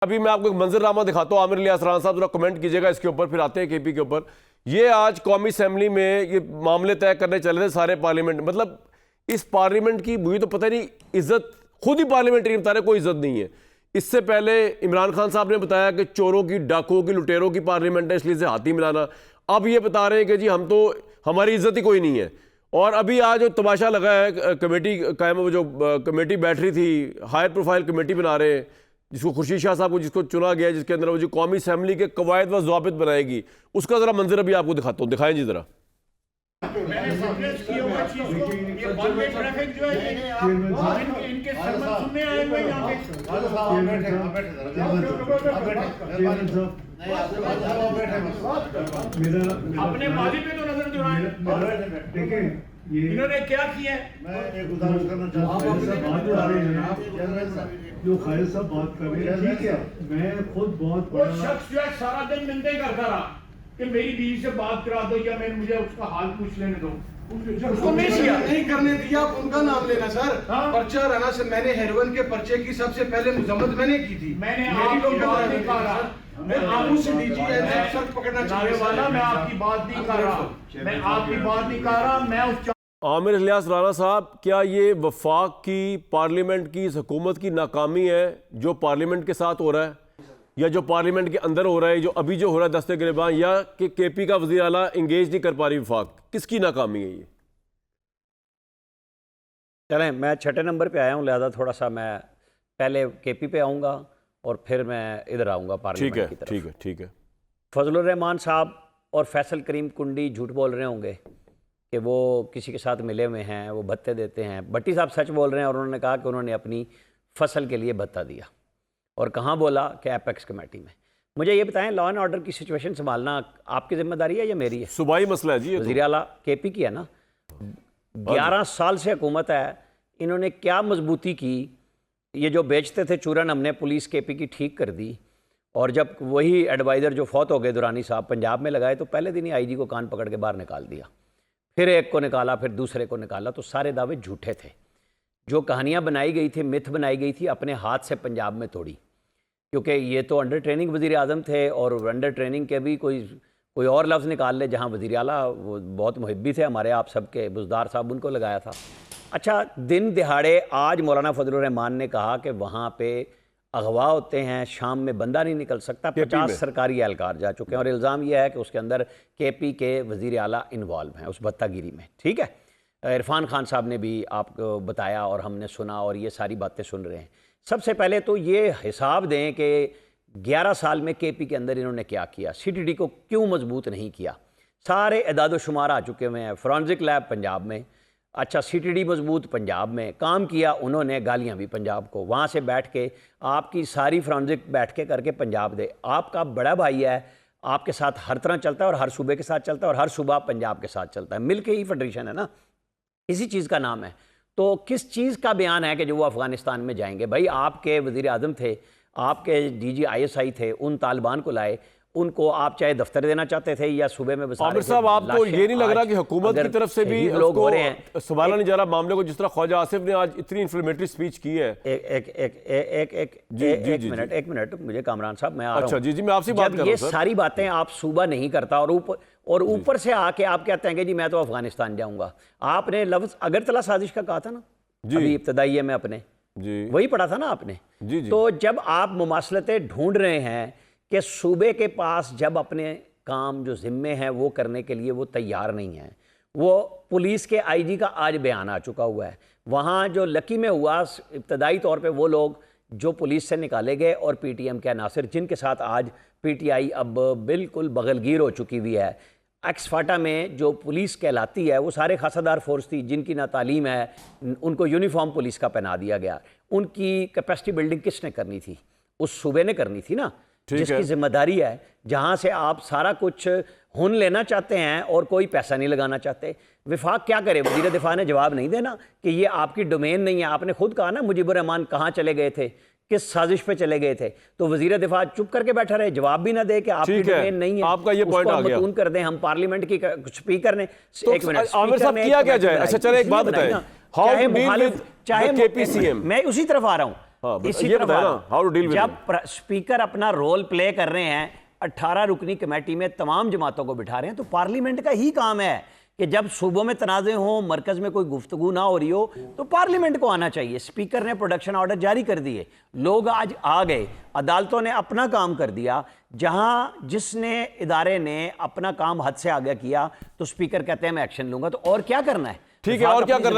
अभी मैं आपको एक मंजरनामा दिखाता हूँ। आमिर इलियास राणा साहब जरा कमेंट कीजिएगा इसके ऊपर, फिर आते हैं केपी के ऊपर। ये आज कौमी असेंबली में ये मामले तय करने चले थे सारे पार्लियामेंट, मतलब इस पार्लियामेंट की मुझे तो पता नहीं, इज्जत खुद ही पार्लियामेंट्री बता रहे कोई इज्जत नहीं है। इससे पहले इमरान खान साहब ने बताया कि चोरों की, डाकुओं की, लुटेरों की पार्लियामेंट है, इसलिए से हाथी मिलाना। अब ये बता रहे हैं कि जी हम तो, हमारी इज्जत ही कोई नहीं है। और अभी आज जो तमाशा लगा है, कमेटी कायम, जो कमेटी बैठ रही थी, हायर प्रोफाइल कमेटी बना रहे हैं जिसको खुर्शीद शाह साहब को जिसको चुना गया, जिसके अंदर वो जो कौमी असेंबली के कवायद व ज़वाबित बनाएगी, उसका जरा मंजर अभी आपको दिखाता हूँ। दिखाएं जी जरा। मैंने सब्जेक्ट किया हुआ चीज को, ये वन वे ट्रैफिक जो है इनके सरमन सुनने आए हुए यहाँ पे। अपने माजी पे तो नजर जुड़ाएं। देखिए इन्होंने क्या किया है? मैं एक उदाहरण करना चाहता हूँ। जो खालिद साहब बात कर रहे हैं, ठीक है, मैं खुद बहुत वो शख्स जो है सारा दिन मिन्नतें करता रहा कि मेरी बीवी से बात करा दो या मैं मुझे उसका हाल पूछ लेने दो। उसको नहीं करने दिया। आप उनका नाम लेना सर। हाँ? पर्चा रहना सर। मैंने हेरोइन के पर्चे की सबसे पहले मुजम्मत मैंने की थी। मैंने मेरी आपकी लोग बात नहीं कर रहा। मैं आपको से डीजी सर पकड़ना चाहिए वाला, मैं आपकी बात नहीं कर रहा, मैं आपकी बात नहीं कर रहा, मैं उस आमिर इलियास राणा साहब, क्या ये वफाक की, पार्लियामेंट की, इस हुकूमत की नाकामी है जो पार्लियामेंट के साथ हो रहा है, या जो पार्लियामेंट के अंदर हो रहा है, जो अभी जो हो रहा है दस्ते गिरबान, या कि केपी का वज़ीर आला इंगेज नहीं कर पा रही वफाक? किसकी नाकामी है ये? चलें, मैं छठे नंबर पे आया हूँ, लिहाजा थोड़ा सा मैं पहले केपी पे आऊँगा और फिर मैं इधर आऊँगा पार्लियामेंट की तरफ। ठीक है, ठीक है। फजलुर रहमान साहब और फैसल करीम कुंडी झूठ बोल रहे होंगे कि वो किसी के साथ मिले हुए हैं, वो भत्ते देते हैं। भट्टी साहब सच बोल रहे हैं और उन्होंने कहा कि उन्होंने अपनी फसल के लिए भत्ता दिया। और कहाँ बोला कि एपेक्स कमेटी में। मुझे ये बताएं, लॉ एंड ऑर्डर की सिचुएशन संभालना आपकी जिम्मेदारी है या मेरी है? सूबाई मसला है जी। वज़ीर आला केपी की है ना। 11 साल से हुकूमत है, इन्होंने क्या मजबूती की? ये जो बेचते थे चूरन, हमने पुलिस केपी की ठीक कर दी। और जब वही एडवाइज़र जो फौत हो गए दुरानी साहब पंजाब में लगाए, तो पहले दिन ही आईजी को कान पकड़ के बाहर निकाल दिया। फिर एक को निकाला, फिर दूसरे को निकाला। तो सारे दावे झूठे थे। जो कहानियाँ बनाई गई थी, मिथ बनाई गई थी, अपने हाथ से पंजाब में तोड़ी। क्योंकि ये तो अंडर ट्रेनिंग वज़ीर आज़म थे, और अंडर ट्रेनिंग के भी कोई और लफ्ज़ निकाल ले। जहाँ वज़ीर आला वो बहुत मुहिब्बी थे हमारे आप सबके, बुज़दार साहब, उनको लगाया था। अच्छा, दिन दिहाड़े आज मौलाना फजलुर रहमान ने कहा कि वहाँ पे अगवा होते हैं, शाम में बंदा नहीं निकल सकता। 50 सरकारी एहलकार जा चुके हैं और इल्ज़ाम यह है कि उसके अंदर केपी के वज़ीर आला इन्वॉल्व हैं उस भत्तागिरी में। ठीक है, इरफान खान साहब ने भी आपको बताया और हमने सुना, और ये सारी बातें सुन रहे हैं। सबसे पहले तो ये हिसाब दें कि 11 साल में केपी के अंदर इन्होंने क्या किया, सीटीडी को क्यों मजबूत नहीं किया। सारे एदाद शुमार आ चुके हुए हैं। फॉरेंसिक लैब पंजाब में, अच्छा सीटीडी मजबूत पंजाब में काम किया उन्होंने, गालियां भी पंजाब को। वहाँ से बैठ के आपकी सारी फॉरेंसिक बैठ के करके पंजाब दे। आपका बड़ा भाई है, आपके साथ हर तरह चलता है और हर सूबे के साथ चलता है और हर सूबा पंजाब के साथ चलता है। मिल के ही फेडरेशन है ना, इसी चीज़ का नाम है। तो किस चीज़ का बयान है कि जो वो अफ़गानिस्तान में जाएंगे? भाई आपके वज़ीर आज़म थे, आपके डीजी ISI थे, उन तालिबान को लाए, उनको आप चाहे दफ्तर देना चाहते थे या सूबे में बसा। आमिर साहब, आपको ये नहीं लग रहा कि हुकूमत की तरफ से भी लोग हो रहे हैं? संभाला नहीं जा रहा मामले को, जिस तरह ख्वाजा आसिफ ने आज इतनी इन्फ्लेमेटरी स्पीच की है। एक मिनट मुझे कामरान साहब, मैं आ रहा हूं। अच्छा जी, मैं आपसे बात कर रहा हूं। ये सारी बातें आप सूबा नहीं करता और ऊपर से आके आप कहते हैं कि जी मैं तो अफगानिस्तान जाऊंगा। आपने लफ्ज अगरतला साजिश का कहा था ना अभी इब्तदाइये में अपने, वही पढ़ा था ना आपने। तो जब आप मुमासलतें ढूंढ रहे हैं कि सूबे के पास जब अपने काम जो जिम्मे हैं वो करने के लिए वो तैयार नहीं है। वो पुलिस के IG का आज बयान आ चुका हुआ है। वहाँ जो लकी में हुआ, इब्तदाई तौर पे वो लोग जो पुलिस से निकाले गए और PTM के अनासर, जिनके साथ आज PTI अब बिल्कुल बगलगीर हो चुकी हुई है। एक्सफाटा में जो पुलिस कहलाती है वो सारे खासादार फोर्स थी, जिनकी ना तालीम है, उनको यूनिफॉर्म पुलिस का पहना दिया गया। उनकी कैपेसिटी बिल्डिंग किसने करनी थी? उस सूबे ने करनी थी ना, जिसकी जिम्मेदारी है। जहां से आप सारा कुछ हुन लेना चाहते हैं और कोई पैसा नहीं लगाना चाहते। विफाक क्या करे? वज़ीर दिफा ने जवाब नहीं देना कि ये आपकी डोमेन नहीं है। आपने खुद कहा ना मुजीबुर रहमान कहाँ चले गए थे, किस साजिश पे चले गए थे। तो वज़ीर दिफा चुप करके बैठा रहे, जवाब भी ना दे कि आपकी डोमेन नहीं है। आपका ये पॉइंट आ गया। मतून कर दें हम पार्लियामेंट की स्पीकर ने। एक मिनट आमिर साहब, किया क्या जाए? अच्छा चले एक बात बताएं, how to deal with KP CM. मैं उसी तरफ आ रहा हूँ। हाँ, इसी ये तरफ बताया आ ना, रहा हूं। how to deal with जब स्पीकर अपना रोल प्ले कर रहे हैं, 18 रुकनी कमेटी में तमाम जमातों को बिठा रहे हैं, तो पार्लियामेंट का ही काम है कि जब सूबों में तनाज़े हो, मरकज में कोई गुफ्तगू ना हो रही हो, तो पार्लियामेंट को आना चाहिए। स्पीकर ने प्रोडक्शन ऑर्डर जारी कर दिए, लोग आज आ गए, अदालतों ने अपना काम कर दिया। जहां जिसने इदारे ने अपना काम हद से आगे किया, तो स्पीकर कहते हैं मैं एक्शन लूंगा। तो और क्या करना है? ठीक है, और क्या करना है?